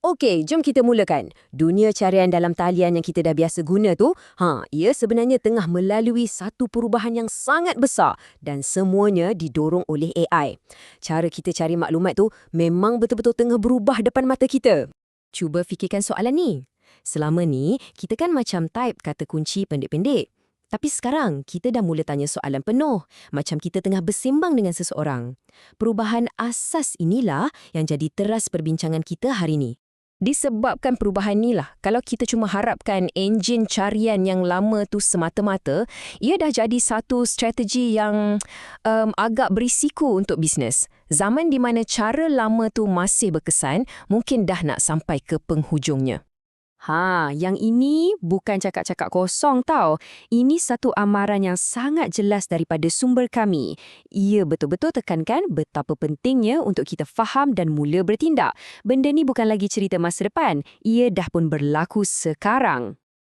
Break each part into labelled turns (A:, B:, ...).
A: Okey, jom kita mulakan. Dunia carian dalam talian yang kita dah biasa guna tu, ia sebenarnya tengah melalui satu perubahan yang sangat besar dan semuanya didorong oleh AI. Cara kita cari maklumat tu memang betul-betul tengah berubah depan mata kita. Cuba fikirkan soalan ni. Selama ni, kita kan macam type kata kunci pendek-pendek. Tapi sekarang, kita dah mula tanya soalan penuh, macam kita tengah bersembang dengan seseorang. Perubahan asas inilah yang jadi teras perbincangan kita hari ni. Disebabkan perubahan ni lah, kalau kita cuma harapkan enjin carian yang lama tu semata-mata, ia dah jadi satu strategi yang agak berisiko untuk bisnes. Zaman di mana cara lama tu masih berkesan, mungkin dah nak sampai ke penghujungnya. Yang ini bukan cakap-cakap kosong tau. Ini satu amaran yang sangat jelas daripada sumber kami. Ia betul-betul tekankan betapa pentingnya untuk kita faham dan mula bertindak. Benda ni bukan lagi cerita masa depan. Ia dah pun berlaku sekarang.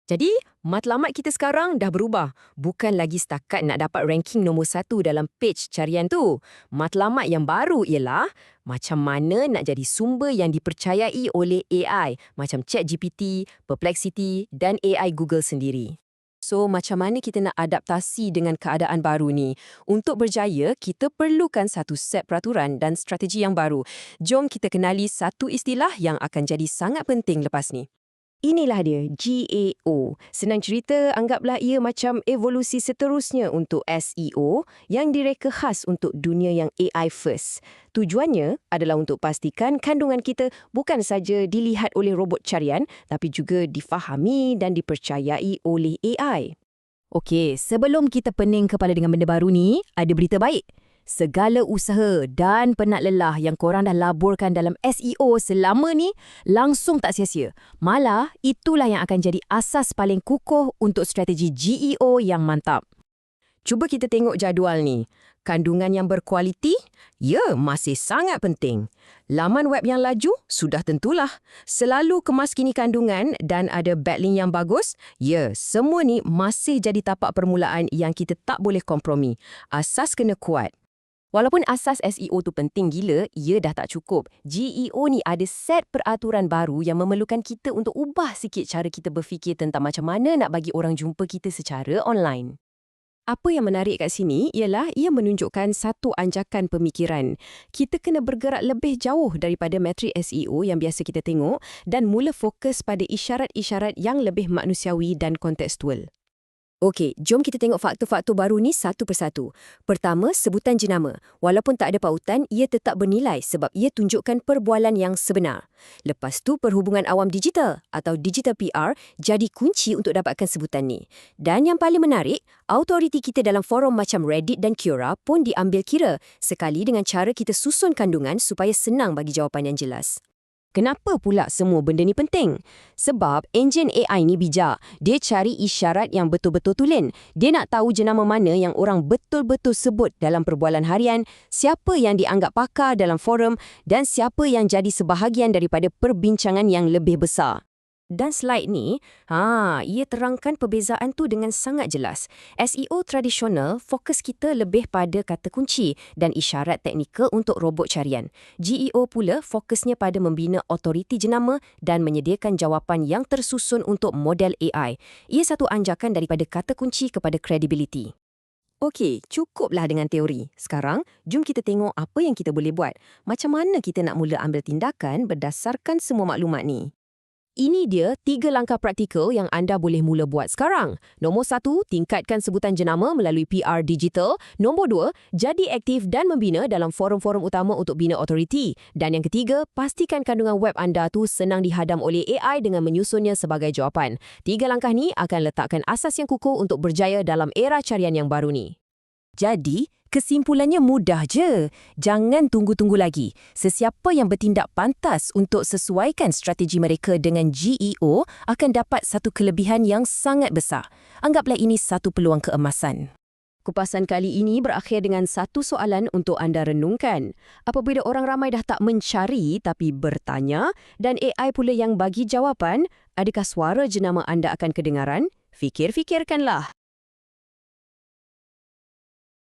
A: Jadi, matlamat kita sekarang dah berubah. Bukan lagi setakat nak dapat ranking nombor 1 dalam page carian tu. Matlamat yang baru ialah macam mana nak jadi sumber yang dipercayai oleh AI, macam ChatGPT, Perplexity dan AI Google sendiri. So, macam mana kita nak adaptasi dengan keadaan baru ni? Untuk berjaya, kita perlukan satu set peraturan dan strategi yang baru. Jom kita kenali satu istilah yang akan jadi sangat penting lepas ni. Inilah dia, GAO. Senang cerita, anggaplah ia macam evolusi seterusnya untuk SEO yang direka khas untuk dunia yang AI first. Tujuannya adalah untuk pastikan kandungan kita bukan saja dilihat oleh robot carian, tapi juga difahami dan dipercayai oleh AI. Okey, sebelum kita pening kepala dengan benda baru ni, ada berita baik. Segala usaha dan penat lelah yang korang dah laburkan dalam SEO selama ni langsung tak sia-sia. Malah, itulah yang akan jadi asas paling kukuh untuk strategi GEO yang mantap. Cuba kita tengok jadual ni. Kandungan yang berkualiti? Ya, masih sangat penting. Laman web yang laju? Sudah tentulah. Selalu kemaskini kandungan dan ada backlink yang bagus? Ya, semua ni masih jadi tapak permulaan yang kita tak boleh kompromi. Asas kena kuat. Walaupun asas SEO tu penting gila, ia dah tak cukup. GEO ni ada set peraturan baru yang memerlukan kita untuk ubah sikit cara kita berfikir tentang macam mana nak bagi orang jumpa kita secara online. Apa yang menarik kat sini ialah ia menunjukkan satu anjakan pemikiran. Kita kena bergerak lebih jauh daripada metrik SEO yang biasa kita tengok dan mula fokus pada isyarat-isyarat yang lebih manusiawi dan kontekstual. Okey, jom kita tengok faktor-faktor baru ni satu persatu. Pertama, sebutan jenama. Walaupun tak ada pautan, ia tetap bernilai sebab ia tunjukkan perbualan yang sebenar. Lepas tu, perhubungan awam digital atau digital PR jadi kunci untuk dapatkan sebutan ni. Dan yang paling menarik, autoriti kita dalam forum macam Reddit dan Quora pun diambil kira sekali dengan cara kita susun kandungan supaya senang bagi jawapan yang jelas. Kenapa pula semua benda ni penting? Sebab enjin AI ni bijak. Dia cari isyarat yang betul-betul tulen. Dia nak tahu jenama mana yang orang betul-betul sebut dalam perbualan harian, siapa yang dianggap pakar dalam forum dan siapa yang jadi sebahagian daripada perbincangan yang lebih besar. Dan slide ni, ia terangkan perbezaan tu dengan sangat jelas. SEO tradisional fokus kita lebih pada kata kunci dan isyarat teknikal untuk robot carian. GEO pula fokusnya pada membina otoriti jenama dan menyediakan jawapan yang tersusun untuk model AI. Ia satu anjakan daripada kata kunci kepada credibility. Okey, cukuplah dengan teori. Sekarang, jom kita tengok apa yang kita boleh buat. Macam mana kita nak mula ambil tindakan berdasarkan semua maklumat ni. Ini dia 3 langkah praktikal yang anda boleh mula buat sekarang. Nombor 1, tingkatkan sebutan jenama melalui PR digital. Nombor 2, jadi aktif dan membina dalam forum-forum utama untuk bina otoriti. Dan yang ketiga, pastikan kandungan web anda tu senang dihadam oleh AI dengan menyusunnya sebagai jawapan. 3 langkah ni akan letakkan asas yang kukuh untuk berjaya dalam era carian yang baru ni. Jadi, kesimpulannya mudah je. Jangan tunggu-tunggu lagi. Sesiapa yang bertindak pantas untuk sesuaikan strategi mereka dengan GEO akan dapat satu kelebihan yang sangat besar. Anggaplah ini satu peluang keemasan. Kupasan kali ini berakhir dengan satu soalan untuk anda renungkan. Apabila orang ramai dah tak mencari tapi bertanya dan AI pula yang bagi jawapan, adakah suara jenama anda akan kedengaran? Fikir-fikirkanlah.